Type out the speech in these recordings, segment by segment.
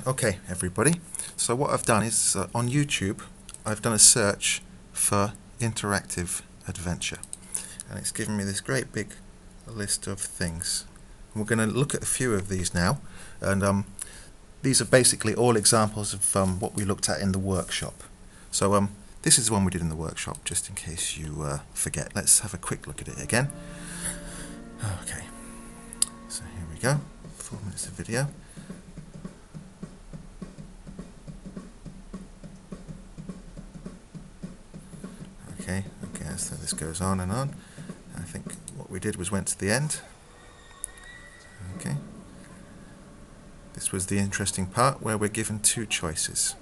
Okay, everybody. So what I've done is on YouTube, I've done a search for interactive adventure, and it's given me this great big list of things. And we're going to look at a few of these now, and these are basically all examples of what we looked at in the workshop. So this is the one we did in the workshop, just in case you forget. Let's have a quick look at it again. Okay, so here we go. 4 minutes of video. Okay, so this goes on and on. I think what we did was went to the end. Okay. This was the interesting part where we're given two choices.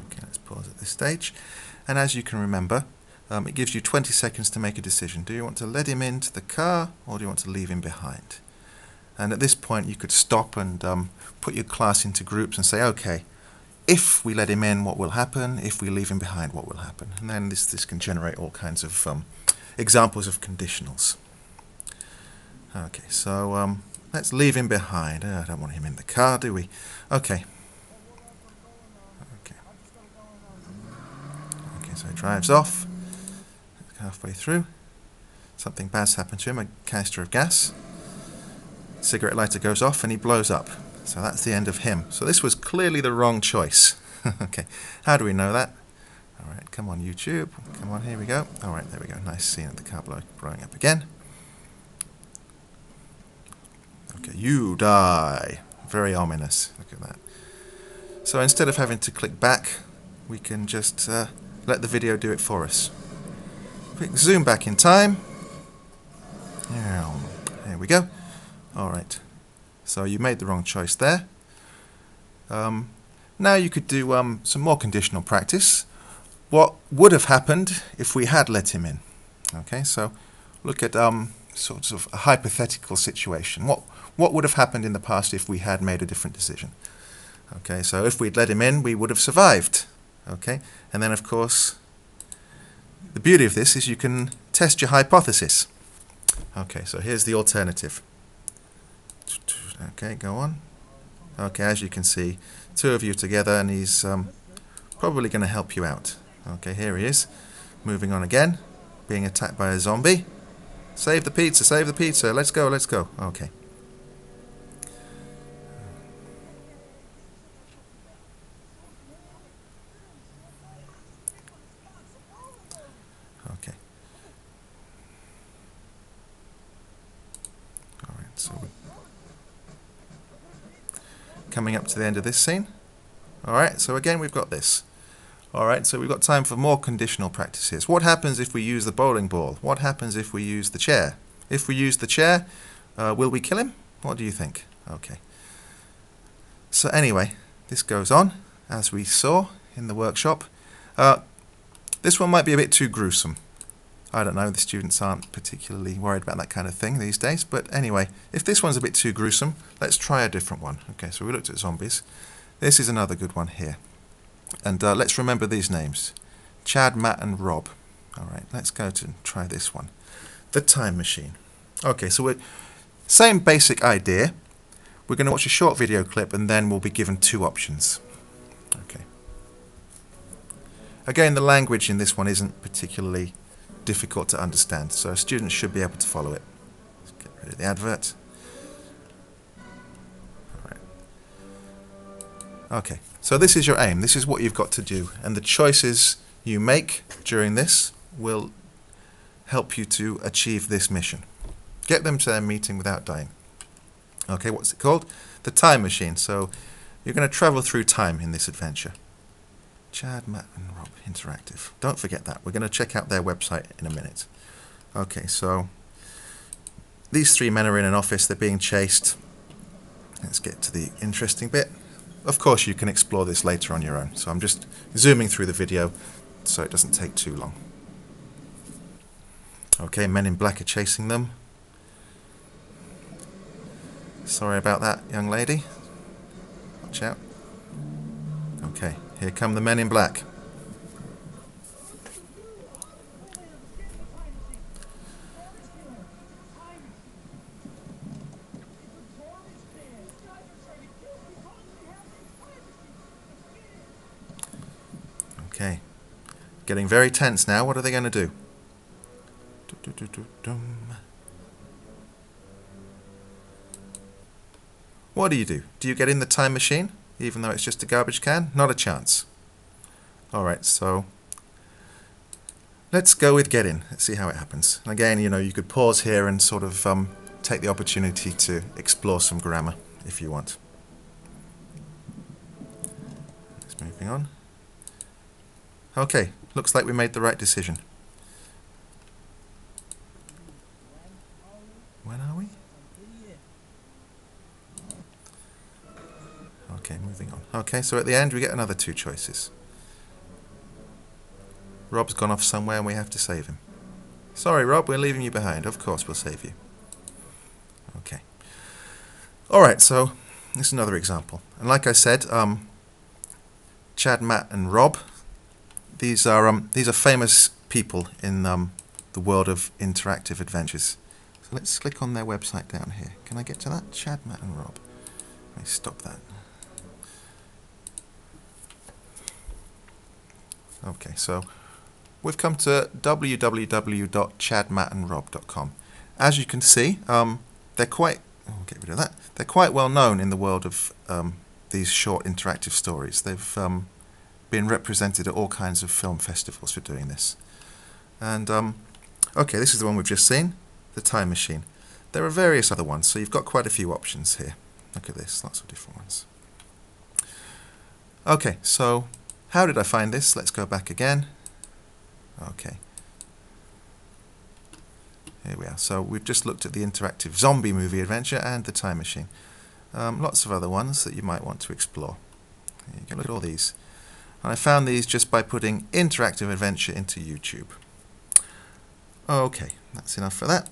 Okay, let's pause at this stage. And as you can remember, it gives you 20 seconds to make a decision. Do you want to let him into the car, or do you want to leave him behind? And at this point you could stop and put your class into groups and say, okay, if we let him in, what will happen? If we leave him behind, what will happen? And then this can generate all kinds of examples of conditionals. Okay, so let's leave him behind. I don't want him in the car, do we? Okay. Okay, so he drives off. Halfway through, something bad's happened to him, a canister of gas. Cigarette lighter goes off and he blows up. So that's the end of him. So this was clearly the wrong choice. Okay, how do we know that? Alright, come on YouTube. Come on, here we go. Alright, there we go. Nice scene of the car blowing up again. Okay, you die. Very ominous. Look at that. So instead of having to click back, we can just let the video do it for us. Quick zoom back in time. There we go. Alright, so you made the wrong choice there. Now you could do some more conditional practice. What would have happened if we had let him in? Okay, so look at sort of a hypothetical situation. What would have happened in the past if we had made a different decision? Okay, so if we'd let him in, we would have survived. Okay, and then of course, the beauty of this is you can test your hypothesis. Okay, so here's the alternative. Okay, go on. Okay, as you can see, two of you together, and he's probably going to help you out. Okay, here he is, moving on again, being attacked by a zombie. Save the pizza, let's go, let's go. Okay. Okay. Alright, so we're coming up to the end of this scene. Alright, so again we've got this. Alright, so we've got time for more conditional practices. What happens if we use the bowling ball? What happens if we use the chair? If we use the chair, will we kill him? What do you think? Okay. So anyway, this goes on, as we saw in the workshop. This one might be a bit too gruesome. I don't know, the students aren't particularly worried about that kind of thing these days, but anyway, if this one's a bit too gruesome, let's try a different one. Okay, so we looked at zombies. This is another good one here. And let's remember these names. Chad, Matt and Rob. Alright, let's go to try this one. The time machine. Okay, so same basic idea. We're going to watch a short video clip and then we'll be given two options. Okay. Again, the language in this one isn't particularly difficult to understand, so students should be able to follow it. Let's get rid of the advert. Alright. Okay, so this is your aim. This is what you've got to do, and the choices you make during this will help you to achieve this mission. Get them to their meeting without dying. Okay, what's it called? The time machine. So you're going to travel through time in this adventure. Chad, Matt and Rob Interactive. Don't forget that. We're going to check out their website in a minute. Okay, so these three men are in an office. They're being chased. Let's get to the interesting bit. Of course, you can explore this later on your own. So I'm just zooming through the video so it doesn't take too long. Okay, men in black are chasing them. Sorry about that, young lady. Watch out. Okay, here come the men in black. Okay. Getting very tense now. What are they going to do? What do you do? Do you get in the time machine, even though it's just a garbage can? Not a chance. Alright, so let's go with get in. Let's see how it happens. And again, you could pause here and sort of take the opportunity to explore some grammar if you want. Let's moving on. Okay, looks like we made the right decision. When are we? Okay, moving on. Okay, so at the end we get another 2 choices. Rob's gone off somewhere and we have to save him. Sorry, Rob, we're leaving you behind. Of course we'll save you. Okay. Alright, so this is another example. And like I said, Chad, Matt and Rob, these are famous people in the world of interactive adventures. So let's click on their website down here. Can I get to that? Chad, Matt and Rob. Let me stop that. Okay, so we've come to www.chadmattandrob.com. As you can see, they're quite They're quite well known in the world of these short interactive stories. They've been represented at all kinds of film festivals for doing this. And okay, this is the one we've just seen, the time machine. There are various other ones, so you've got quite a few options here. Look at this, lots of different ones. Okay, so how did I find this? Let's go back again. Okay. Here we are. So we've just looked at the interactive zombie movie adventure and the time machine. Lots of other ones that you might want to explore. You can look at all these. And I found these just by putting interactive adventure into YouTube. Okay, that's enough for that.